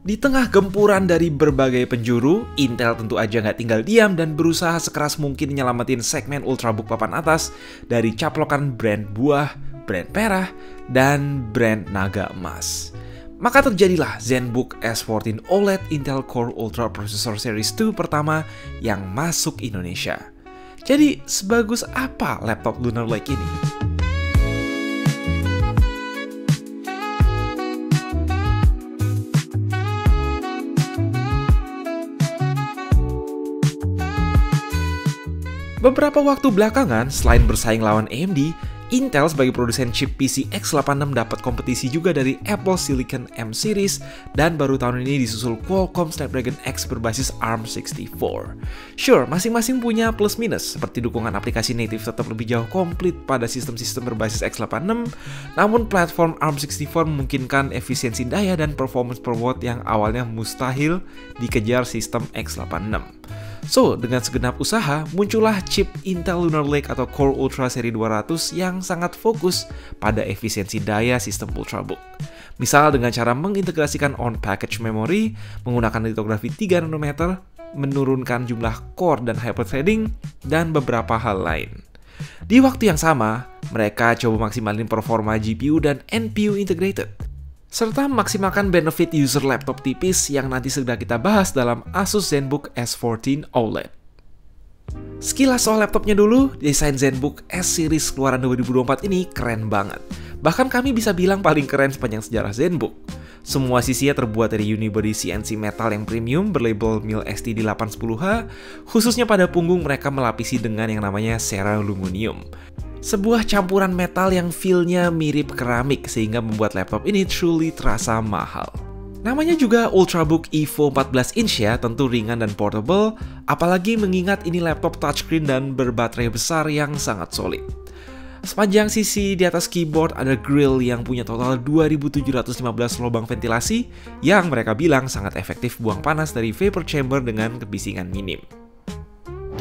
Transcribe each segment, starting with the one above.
Di tengah gempuran dari berbagai penjuru, Intel tentu aja nggak tinggal diam dan berusaha sekeras mungkin nyelamatin segmen Ultrabook papan atas dari caplokan brand buah, brand merah, dan brand naga emas. Maka terjadilah ZenBook S14 OLED Intel Core Ultra Processor Series 2 pertama yang masuk Indonesia. Jadi, sebagus apa laptop Lunar Lake ini? Beberapa waktu belakangan, selain bersaing lawan AMD, Intel sebagai produsen chip PC x86 dapat kompetisi juga dari Apple Silicon M Series, dan baru tahun ini disusul Qualcomm Snapdragon X berbasis ARM64. Sure, masing-masing punya plus minus, seperti dukungan aplikasi native tetap lebih jauh komplit pada sistem-sistem berbasis x86, namun platform ARM64 memungkinkan efisiensi daya dan performance per watt yang awalnya mustahil dikejar sistem x86. So, dengan segenap usaha, muncullah chip Intel Lunar Lake atau Core Ultra seri 200 yang sangat fokus pada efisiensi daya sistem Ultrabook. Misal dengan cara mengintegrasikan on-package memory, menggunakan litografi 3 nanometer, menurunkan jumlah core dan hyperthreading, dan beberapa hal lain. Di waktu yang sama, mereka coba maksimalin performa GPU dan NPU integrated, serta memaksimalkan benefit user laptop tipis yang nanti sudah kita bahas dalam Asus ZenBook S14 OLED. Sekilas soal laptopnya dulu, desain ZenBook S Series keluaran 2024 ini keren banget. Bahkan kami bisa bilang paling keren sepanjang sejarah ZenBook. Semua sisinya terbuat dari unibody CNC metal yang premium berlabel mil STD 810H, khususnya pada punggung mereka melapisi dengan yang namanya Ceraluminium. Sebuah campuran metal yang feel-nya mirip keramik sehingga membuat laptop ini truly terasa mahal. Namanya juga Ultrabook Evo 14 inch ya, tentu ringan dan portable, apalagi mengingat ini laptop touchscreen dan berbaterai besar yang sangat solid. Sepanjang sisi di atas keyboard ada grill yang punya total 2715 lubang ventilasi yang mereka bilang sangat efektif buang panas dari vapor chamber dengan kebisingan minim.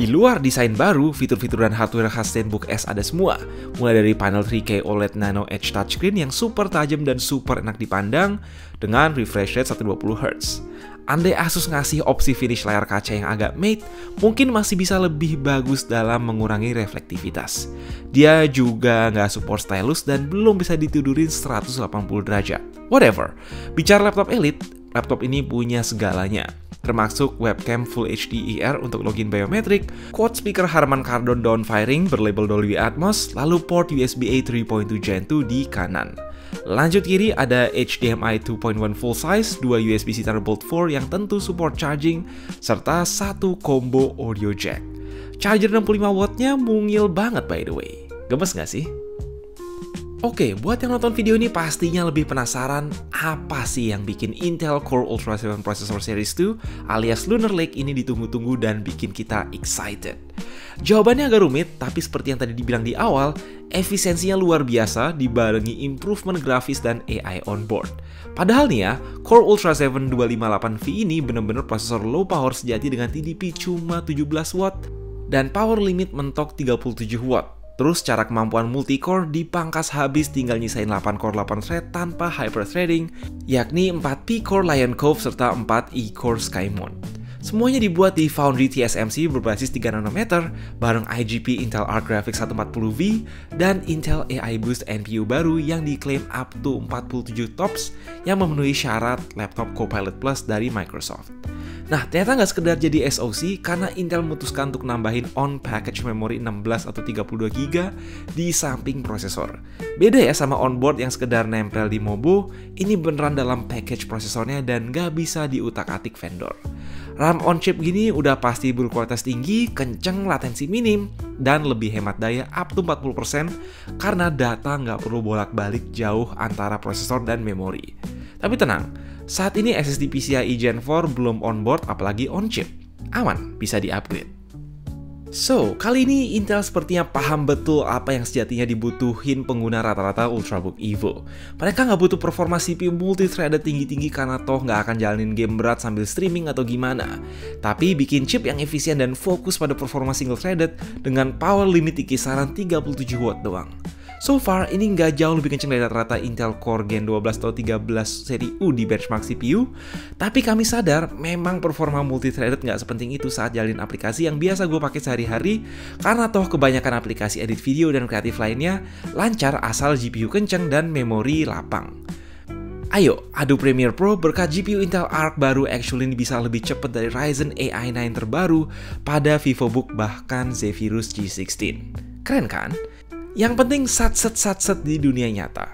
Di luar desain baru, fitur-fitur dan hardware khas ZenBook S ada semua. Mulai dari panel 3K OLED Nano Edge touchscreen yang super tajam dan super enak dipandang dengan refresh rate 120Hz. Andai Asus ngasih opsi finish layar kaca yang agak matte, mungkin masih bisa lebih bagus dalam mengurangi reflektivitas. Dia juga nggak support stylus dan belum bisa ditidurin 180 derajat. Whatever, bicara laptop elite, laptop ini punya segalanya, termasuk webcam Full HD IR untuk login biometrik, quad speaker Harman Kardon downfiring berlabel Dolby Atmos, lalu port USB-A 3.2 Gen 2 di kanan. Lanjut kiri ada HDMI 2.1 full size, 2 USB-C Thunderbolt 4 yang tentu support charging, serta satu combo audio jack. Charger 65 wattnya mungil banget by the way. Gemes nggak sih? Oke, buat yang nonton video ini pastinya lebih penasaran apa sih yang bikin Intel Core Ultra 7 Processor Series 2 alias Lunar Lake ini ditunggu-tunggu dan bikin kita excited. Jawabannya agak rumit, tapi seperti yang tadi dibilang di awal, efisiensinya luar biasa dibarengi improvement grafis dan AI on board. Padahal nih ya, Core Ultra 7 258V ini bener-bener prosesor low power sejati dengan TDP cuma 17 watt dan power limit mentok 37 watt. Terus cara kemampuan multi-core dipangkas habis tinggal nyisain 8 core 8 thread tanpa hyper-threading, yakni 4 P-core Lion Cove serta 4 E-core Skymon. Semuanya dibuat di Foundry TSMC berbasis 3 nanometer, bareng IGP Intel Arc Graphics 140V, dan Intel AI Boost NPU baru yang diklaim up to 47 TOPS yang memenuhi syarat laptop Copilot Plus dari Microsoft. Nah, ternyata nggak sekedar jadi SoC karena Intel memutuskan untuk nambahin on-package memory 16 atau 32GB di samping prosesor. Beda ya sama onboard yang sekedar nempel di Mobo, ini beneran dalam package prosesornya dan nggak bisa diutak-atik vendor. RAM on-chip gini udah pasti berkualitas tinggi, kenceng, latensi minim, dan lebih hemat daya up to 40% karena data nggak perlu bolak-balik jauh antara prosesor dan memori. Tapi tenang, saat ini SSD PCIe Gen 4 belum onboard apalagi on-chip. Aman, bisa di-upgrade. So, kali ini Intel sepertinya paham betul apa yang sejatinya dibutuhin pengguna rata-rata Ultrabook Evo. Mereka nggak butuh performa CPU multi-threaded tinggi-tinggi karena toh nggak akan jalanin game berat sambil streaming atau gimana. Tapi bikin chip yang efisien dan fokus pada performa single-threaded dengan power limit di kisaran 37 watt doang. So far, ini nggak jauh lebih kenceng dari rata-rata Intel Core Gen 12 atau 13 seri U di benchmark CPU, tapi kami sadar memang performa multithreaded nggak sepenting itu saat jalin aplikasi yang biasa gue pakai sehari-hari, karena toh kebanyakan aplikasi edit video dan kreatif lainnya lancar asal GPU kenceng dan memori lapang. Ayo, adu Premiere Pro berkat GPU Intel Arc baru actually bisa lebih cepat dari Ryzen AI 9 terbaru pada VivoBook bahkan Zephyrus G16. Keren kan? Yang penting satset di dunia nyata.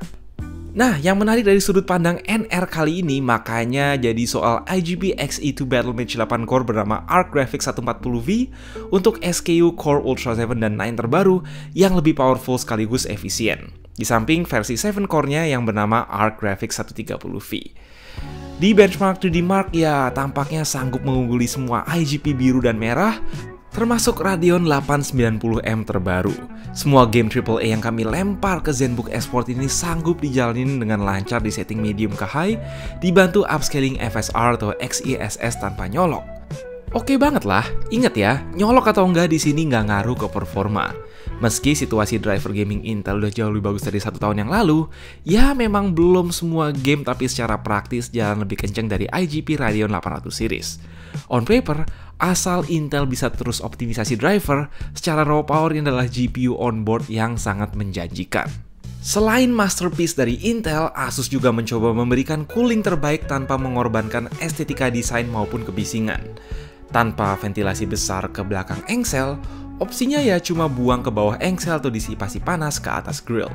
Nah, yang menarik dari sudut pandang NR kali ini makanya jadi soal IGP Xe2 Battlemage 8 core bernama Arc Graphics 140V untuk SKU Core Ultra 7 dan 9 terbaru yang lebih powerful sekaligus efisien. Di samping versi 7 core-nya yang bernama Arc Graphics 130V. Di benchmark 3D Mark ya tampaknya sanggup mengungguli semua IGP biru dan merah, termasuk Radeon 890M terbaru. Semua game AAA yang kami lempar ke ZenBook S14 ini sanggup dijalanin dengan lancar di setting medium ke high, dibantu upscaling FSR atau XeSS tanpa nyolok. Oke banget lah, ingat ya, nyolok atau enggak di sini nggak ngaruh ke performa. Meski situasi driver gaming Intel udah jauh lebih bagus dari 1 tahun yang lalu, ya memang belum semua game tapi secara praktis jalan lebih kenceng dari IGP Radeon 800 series. On paper, asal Intel bisa terus optimisasi driver, secara raw power ini adalah GPU onboard yang sangat menjanjikan. Selain masterpiece dari Intel, Asus juga mencoba memberikan cooling terbaik tanpa mengorbankan estetika desain maupun kebisingan. Tanpa ventilasi besar ke belakang engsel, opsinya ya cuma buang ke bawah engsel atau disipasi panas ke atas grill.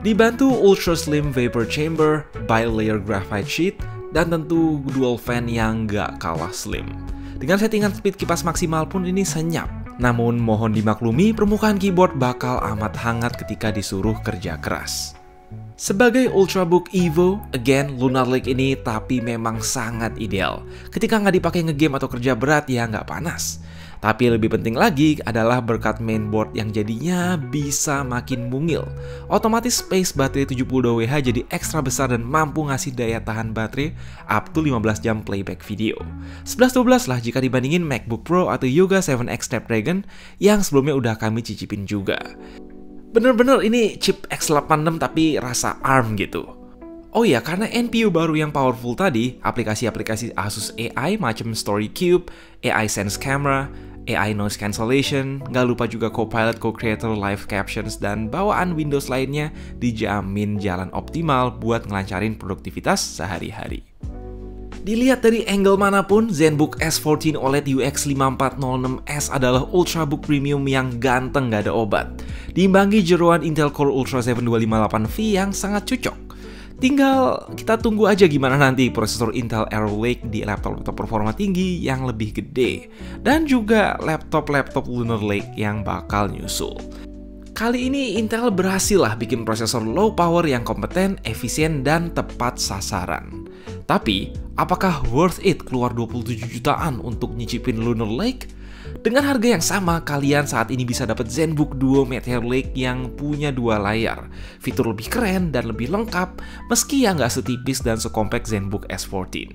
Dibantu ultra slim vapor chamber, bi-layer graphite sheet, dan tentu dual fan yang gak kalah slim. Dengan settingan speed kipas maksimal pun ini senyap. Namun mohon dimaklumi permukaan keyboard bakal amat hangat ketika disuruh kerja keras. Sebagai Ultrabook Evo, again Lunar Lake ini tapi memang sangat ideal. Ketika nggak dipakai ngegame atau kerja berat ya nggak panas. Tapi lebih penting lagi adalah berkat mainboard yang jadinya bisa makin mungil. Otomatis space baterai 72Wh jadi ekstra besar dan mampu ngasih daya tahan baterai up to 15 jam playback video. 11-12 lah jika dibandingin MacBook Pro atau Yoga 7X Snapdragon yang sebelumnya udah kami cicipin juga. Bener-bener ini chip X86 tapi rasa ARM gitu. Oh ya, karena NPU baru yang powerful tadi, aplikasi-aplikasi Asus AI macam StoryCube, AI Sense Camera, AI Noise Cancellation, nggak lupa juga Copilot, Co-Creator, Live Captions, dan bawaan Windows lainnya dijamin jalan optimal buat ngelancarin produktivitas sehari-hari. Dilihat dari angle manapun, ZenBook S14 OLED UX 5406S adalah Ultrabook Premium yang ganteng gak ada obat. Diimbangi jeroan Intel Core Ultra 7 258V yang sangat cocok. Tinggal kita tunggu aja gimana nanti prosesor Intel Arrow Lake di laptop performa tinggi yang lebih gede. Dan juga laptop Lunar Lake yang bakal nyusul. Kali ini Intel berhasil lah bikin prosesor low power yang kompeten, efisien, dan tepat sasaran. Tapi, apakah worth it keluar 27 jutaan untuk nyicipin Lunar Lake? Dengan harga yang sama, kalian saat ini bisa dapat ZenBook Duo Meteor Lake yang punya 2 layar. Fitur lebih keren dan lebih lengkap, meski ya nggak setipis dan sekompak ZenBook S14.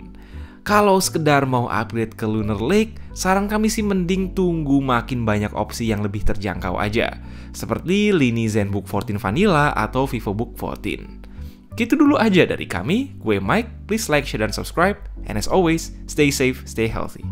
Kalau sekedar mau upgrade ke Lunar Lake, saran kami sih mending tunggu makin banyak opsi yang lebih terjangkau aja. Seperti lini ZenBook 14 Vanilla atau VivoBook 14. Gitu dulu aja dari kami, gue Mike, please like, share, dan subscribe, and as always, stay safe, stay healthy.